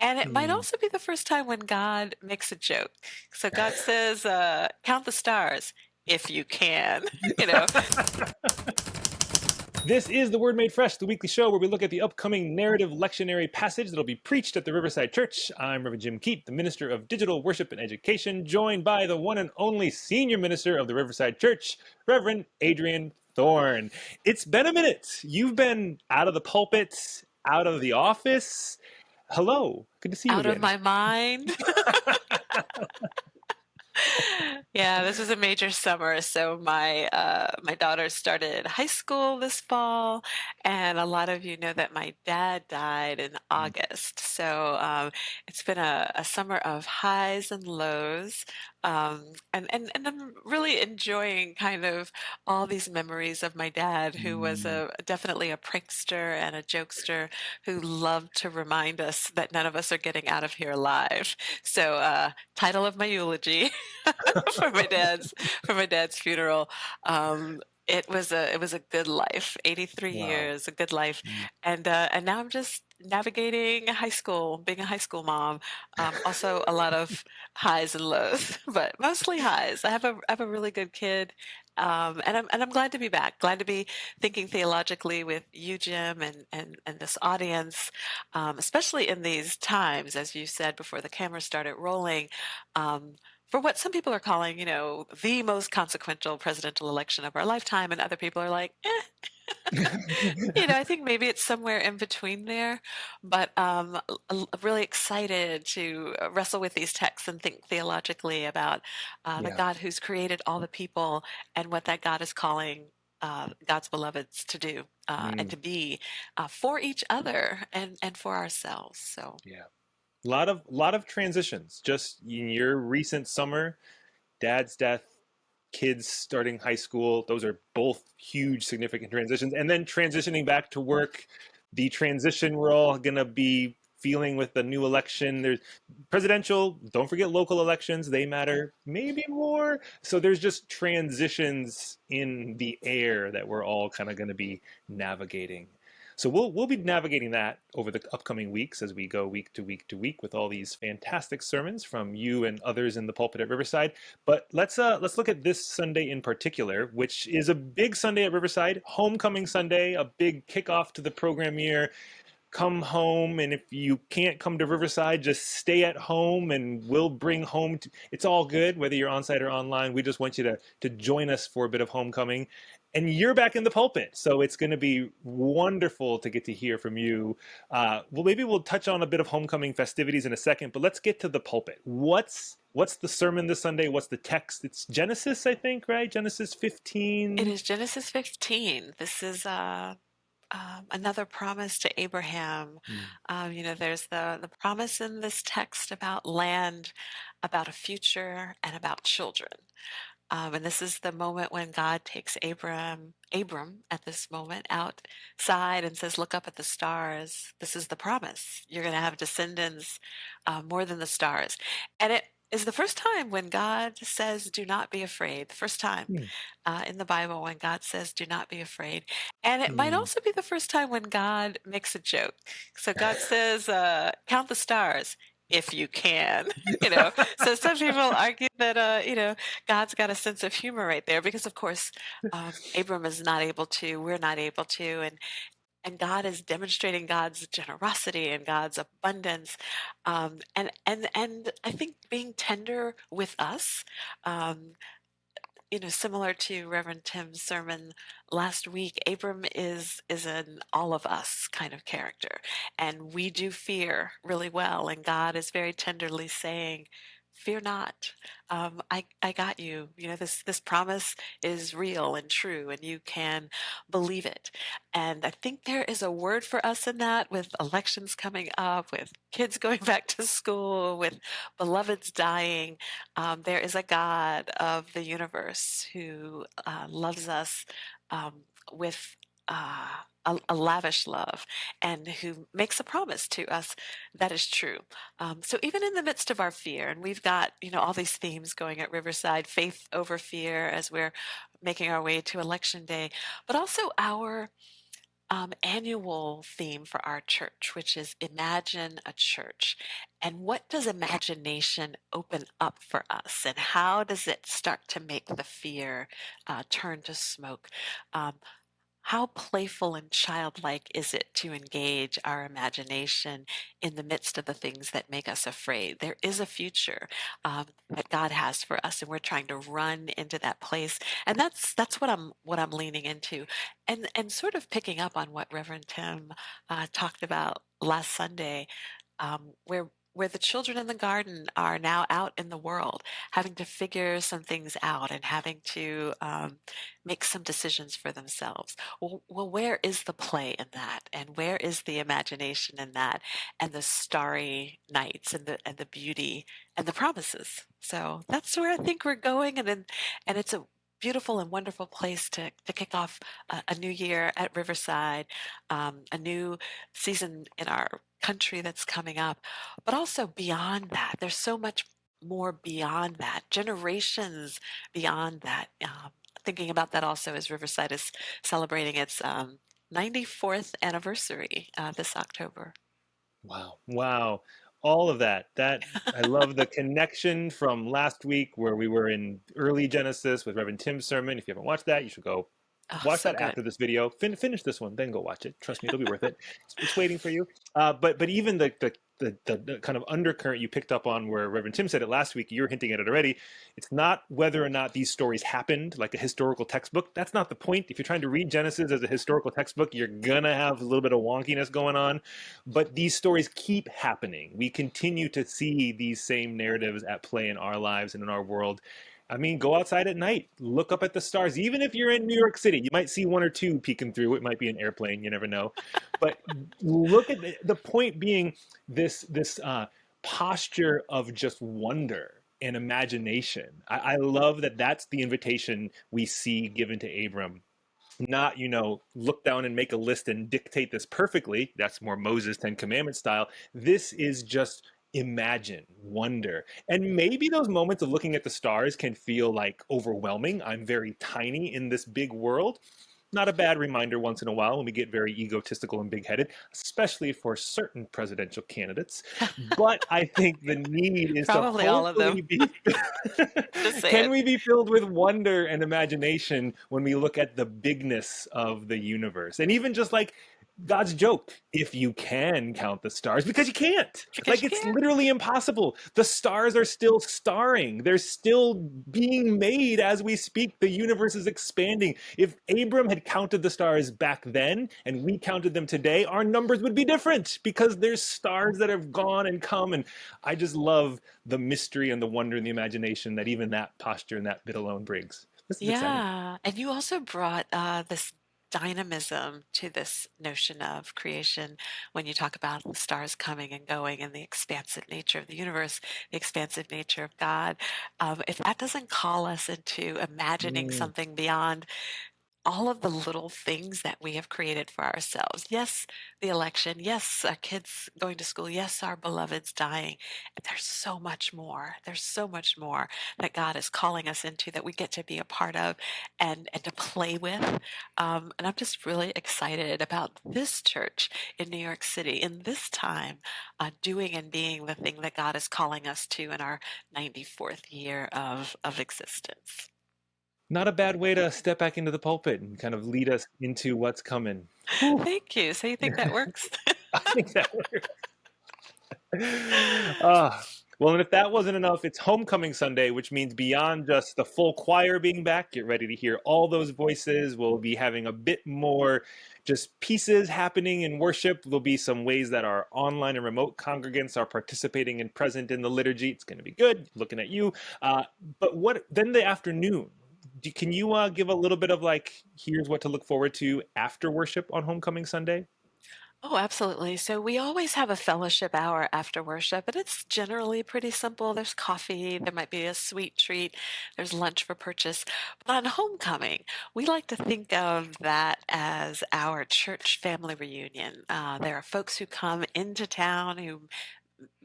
And it might Mm. also be the first time when God makes a joke. So God says, count the stars if you can, you know. This is The Word Made Fresh, the weekly show where we look at the upcoming narrative lectionary passage that'll be preached at the Riverside Church. I'm Reverend Jim Keat, the Minister of Digital Worship and Education, joined by the one and only Senior Minister of the Riverside Church, Reverend Adriene Thorne. It's been a minute. You've been out of the pulpit, out of the office. Hello. Good to see you Out of again. my mind. Yeah, this was a major summer. So my daughter started high school this fall, and a lot of you know that my dad died in August. So it's been a summer of highs and lows, and I'm really enjoying kind of all these memories of my dad, who was Mm. definitely a prankster and a jokester who loved to remind us that none of us are getting out of here alive. So title of my eulogy. for my dad's for my dad's funeral. It was a good life, 83 Wow. years, a good life, Mm. and now I'm just navigating high school, being a high school mom. Also, a lot of highs and lows, but mostly highs. I have a really good kid, and I'm glad to be back. Glad to be thinking theologically with you, Jim, and this audience, especially in these times, as you said before the camera started rolling. For what some people are calling, the most consequential presidential election of our lifetime, and other people are like, I think maybe it's somewhere in between there. But really excited to wrestle with these texts and think theologically about the Yeah. God who's created all the people and what that God is calling God's beloveds to do and Mm. to be for each other and for ourselves. So. Yeah. A lot of transitions just in your recent summer, dad's death, kids starting high school. Those are both huge significant transitions, and then transitioning back to work, the transition we're all going to be feeling with the new election. There's presidential, don't forget local elections, they matter maybe more. So there's just transitions in the air that we're all kind of going to be navigating. So we'll be navigating that over the upcoming weeks as we go week to week to week with all these fantastic sermons from you and others in the pulpit at Riverside. But let's look at this Sunday in particular, which is a big Sunday at Riverside, Homecoming Sunday, a big kickoff to the program year. Come home, and if you can't come to Riverside, just stay at home and we'll bring home it's all good whether you're on site or online. We just want you to join us for a bit of homecoming, and you're back in the pulpit, so it's going to be wonderful to get to hear from you. Well, maybe we'll touch on a bit of homecoming festivities in a second, but let's get to the pulpit. What's the sermon this Sunday? What's the text? It's Genesis, I think, right? Genesis It 15. is Genesis 15. This is another promise to Abraham. Mm. There's the promise in this text about land, about a future, and about children. And this is the moment when God takes Abram at this moment outside and says, "Look up at the stars. This is the promise. You're going to have descendants more than the stars." And it is the first time when God says, "Do not be afraid." The first time Mm. in the Bible when God says, "Do not be afraid." And it might Mm. also be the first time when God makes a joke. So God says, "Count the stars if you can." So some people argue that, God's got a sense of humor right there because, of course, Abram is not able to, we're not able to, and God is demonstrating God's generosity and God's abundance, and I think being tender with us. Um, Similar to Reverend Tim's sermon last week, Abram is an all of us kind of character, and we do fear really well, and God is very tenderly saying, "Fear not. I got you. This promise is real and true, and you can believe it." And I think there is a word for us in that, with elections coming up, with kids going back to school, with beloveds dying. There is a God of the universe who loves us with a lavish love, and who makes a promise to us that is true. So even in the midst of our fear, and we've got all these themes going at Riverside, faith over fear as we're making our way to Election Day, but also our annual theme for our church, which is Imagine a Church. And what does imagination open up for us? And how does it start to make the fear turn to smoke? Um, how playful and childlike is it to engage our imagination in the midst of the things that make us afraid? There is a future that God has for us, and we're trying to run into that place. And that's what I'm leaning into, and sort of picking up on what Reverend Tim talked about last Sunday, where the children in the garden are now out in the world, having to figure some things out and having to make some decisions for themselves. Well, where is the play in that, and where is the imagination in that, and the starry nights, and the beauty and the promises? So that's where I think we're going, and it's a beautiful and wonderful place to kick off a new year at Riverside, a new season in our country that's coming up, but also beyond that. There's so much more beyond that, generations beyond that. Thinking about that also as Riverside is celebrating its 94th anniversary this October. Wow. Wow. All of that. I love the connection from last week where we were in early Genesis with Reverend Tim's sermon. If you haven't watched that, you should go Oh, watch so that good. after this video. Finish this one, then go watch it. Trust me, it'll be worth it. It's waiting for you. But even the kind of undercurrent you picked up on where Reverend Tim said it last week, you're hinting at it already. It's not whether or not these stories happened like a historical textbook. That's not the point. If you're trying to read Genesis as a historical textbook, you're gonna have a little bit of wonkiness going on. But these stories keep happening. We continue to see these same narratives at play in our lives and in our world. I mean, go outside at night, look up at the stars. Even if you're in New York City, you might see one or two peeking through. It might be an airplane, you never know. But look at the point being this posture of just wonder and imagination. I love that that's the invitation we see given to Abram. Not, look down and make a list and dictate this perfectly. That's more Moses Ten Commandments style. This is just imagine, wonder. And maybe those moments of looking at the stars can feel like overwhelming. I'm very tiny in this big world. Not a bad reminder once in a while when we get very egotistical and big headed, especially for certain presidential candidates. But I think the need is to Probably all of them. hopefully be Just can saying. we be filled with wonder and imagination when we look at the bigness of the universe? And even just like God's joke, if you can count the stars, because you can't. Because Like you it's can. literally impossible. The stars are still starring. They're still being made as we speak. The universe is expanding. If Abram had counted the stars back then and we counted them today, our numbers would be different because there's stars that have gone and come. And I just love the mystery and the wonder and the imagination that even that posture and that bit alone brings. This is exciting. Yeah. And you also brought this dynamism to this notion of creation when you talk about the stars coming and going and the expansive nature of the universe, the expansive nature of God. If that doesn't call us into imagining Mm. something beyond all of the little things that we have created for ourselves. Yes, the election. Yes, our kids going to school. Yes, our beloveds dying. And there's so much more. There's so much more that God is calling us into that we get to be a part of and to play with. And I'm just really excited about this church in New York City in this time, doing and being the thing that God is calling us to in our 94th year of existence. Not a bad way to step back into the pulpit and kind of lead us into what's coming. Whew. Thank you. So you think that works? I think that works. Well, and if that wasn't enough, it's Homecoming Sunday, which means beyond just the full choir being back, get ready to hear all those voices. We'll be having a bit more just pieces happening in worship. There'll be some ways that our online and remote congregants are participating and present in the liturgy. It's going to be good. Looking at you. But what then the afternoon? Can you give a little bit of like, here's what to look forward to after worship on Homecoming Sunday? Oh, absolutely. So we always have a fellowship hour after worship, and it's generally pretty simple. There's coffee, there might be a sweet treat, there's lunch for purchase. But on homecoming, we like to think of that as our church family reunion. There are folks who come into town who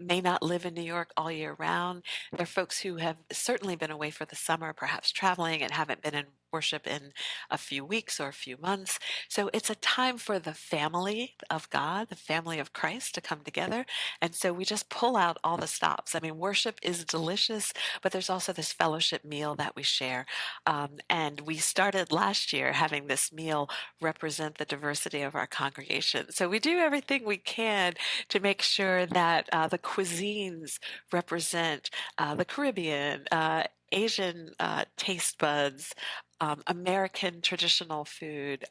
may not live in New York all year round. There are folks who have certainly been away for the summer, perhaps traveling, and haven't been in worship in a few weeks or a few months. So it's a time for the family of God, the family of Christ to come together. And so we just pull out all the stops. I mean, worship is delicious, but there's also this fellowship meal that we share. And we started last year having this meal represent the diversity of our congregation. So we do everything we can to make sure that the cuisines represent the Caribbean, Asian taste buds, American traditional food,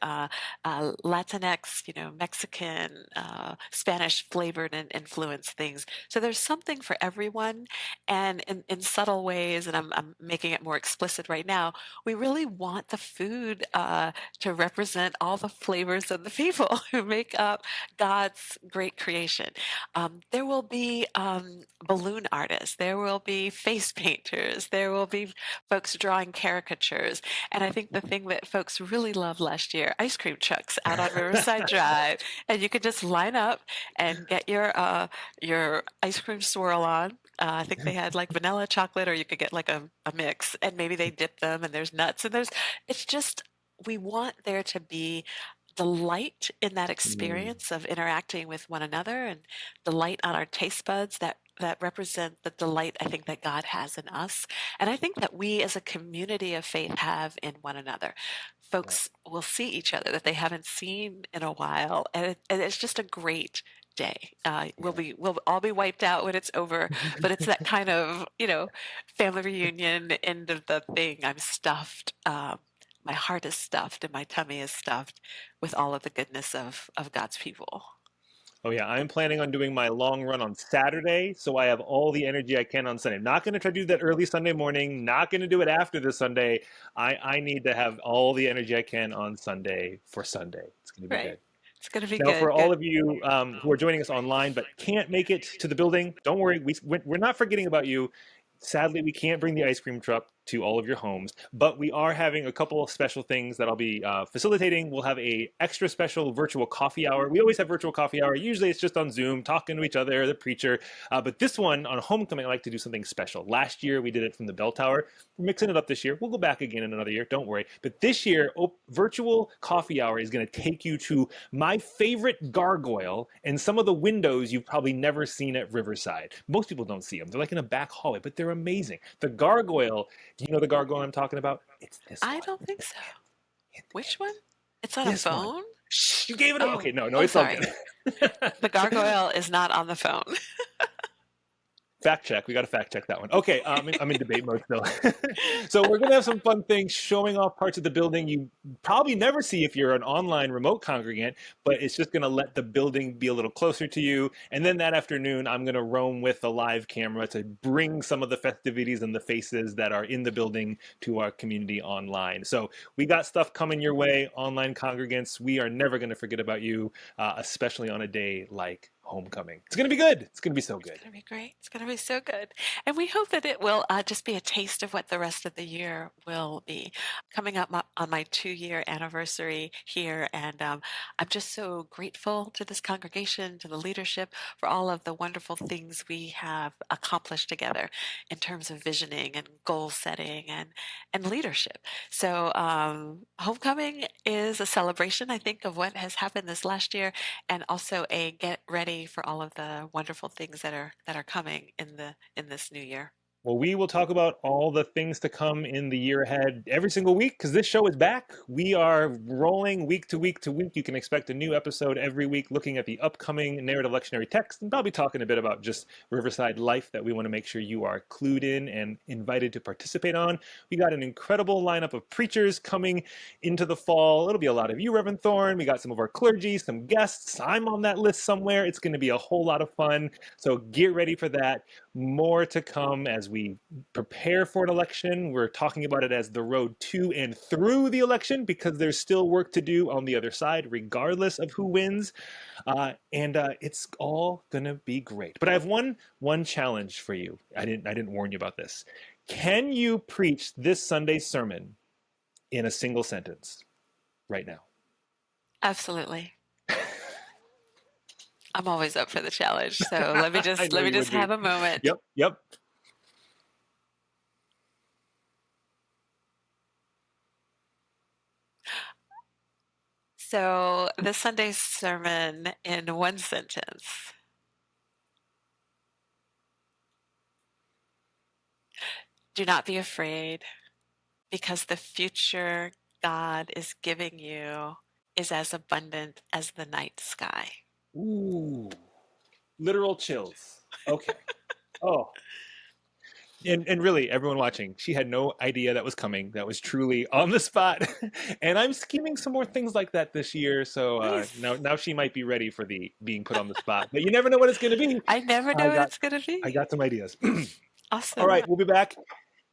Latinx, Mexican, Spanish flavored and influenced things. So there's something for everyone. And in subtle ways, and I'm making it more explicit right now, we really want the food to represent all the flavors of the people who make up God's great creation. There will be balloon artists, there will be face painters, there will be folks drawing caricatures. And I think the thing that folks really loved last year, ice cream trucks out on Riverside Drive, and you could just line up and get your ice cream swirl on. I think they had like vanilla chocolate, or you could get like a mix, and maybe they dip them, and there's nuts, and it's just, we want there to be delight in that Mm, experience of interacting with one another, and delight on our taste buds that represent the delight I think that God has in us. And I think that we as a community of faith have in one another. yeah. Folks will see each other that they haven't seen in a while, and it's just a great day. Yeah. We'll all be wiped out when it's over, but it's that kind of, family reunion end of the thing. I'm stuffed. My heart is stuffed and my tummy is stuffed with all of the goodness of God's people. Oh yeah, I'm planning on doing my long run on Saturday, so I have all the energy I can on Sunday. Not going to try to do that early Sunday morning. Not going to do it after the Sunday. I need to have all the energy I can on Sunday for Sunday. It's going to be Right. good. It's going to be Now, for good. all Good. of you who are joining us online but can't make it to the building, don't worry. We're not forgetting about you. Sadly, we can't bring the ice cream truck to all of your homes, but we are having a couple of special things that I'll be facilitating. We'll have a extra special virtual coffee hour. We always have virtual coffee hour. Usually it's just on Zoom, talking to each other, the preacher. But this one on homecoming, I like to do something special. Last year we did it from the bell tower. We're mixing it up this year. We'll go back again in another year. Don't worry. But this year, virtual coffee hour is going to take you to my favorite gargoyle and some of the windows you've probably never seen at Riverside. Most people don't see them. They're like in a back hallway, but they're amazing. The gargoyle, do you know the gargoyle I'm talking about? It's this I one. don't think so. Which one? It's It's on a this one. phone? Shh, you gave it away. Oh, Okay, no, oh, it's all good. sorry. The gargoyle is not on the phone. Fact check. We got to fact check that one. Okay, I'm in debate mode still. So we're gonna have some fun things showing off parts of the building you probably never see if you're an online remote congregant, but it's just gonna let the building be a little closer to you. And then that afternoon, I'm gonna roam with a live camera to bring some of the festivities and the faces that are in the building to our community online. So we got stuff coming your way, online congregants. We are never gonna forget about you, especially on a day like homecoming. It's gonna be good. It's gonna be so It's good. going to be great. It's going to be so good. And we hope that it will just be a taste of what the rest of the year will be. Coming up on my 2-year anniversary here, and I'm just so grateful to this congregation, to the leadership, for all of the wonderful things we have accomplished together in terms of visioning and goal setting and leadership. So, homecoming is a celebration, I think, of what has happened this last year, and also a get ready for all of the wonderful things that are coming in this new year. Well, we will talk about all the things to come in the year ahead every single week because this show is back. We are rolling week to week to week. You can expect a new episode every week looking at the upcoming narrative lectionary text and probably talking a bit about just Riverside life that we want to make sure you are clued in and invited to participate on. We got an incredible lineup of preachers coming into the fall. It'll be a lot of you, Reverend Thorne. We got some of our clergy, some guests. I'm on that list somewhere. It's going to be a whole lot of fun. So get ready for that. More to come as we prepare for an election. We're talking about it as the road to and through the election because there's still work to do on the other side, regardless of who wins. And it's all gonna be great. But I have one challenge for you. I didn't warn you about this. Can you preach this Sunday's sermon in a single sentence right now? Absolutely. I'm always up for the challenge. So let me I just know let me you just would be. have a moment. Yep, yep. So the Sunday sermon in one sentence. Do not be afraid, because the future God is giving you is as abundant as the night sky. Ooh, literal chills. Okay. Oh, and really, everyone watching, she had no idea that was coming. That was truly on the spot. And I'm scheming some more things like that this year. So Nice. now she might be ready for the being put on the spot. But you never know what it's going to be. I never know I what got it's going to I be. got some ideas. All Awesome. right, we'll be back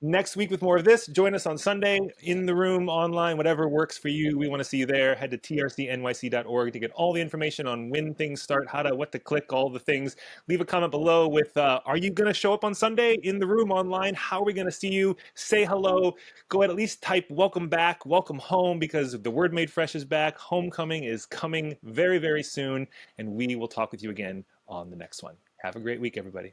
next week with more of this. Join us on Sunday in the room, online, whatever works for you. We want to see you there. Head to trcnyc.org to get all the information on when things start, what to click, all the things. Leave a comment below with, are you going to show up on Sunday in the room, online? How are we going to see you? Say hello. Go ahead, at least type welcome back, welcome home, because the Word Made Fresh is back. Homecoming is coming very, very soon. And we will talk with you again on the next one. Have a great week, everybody.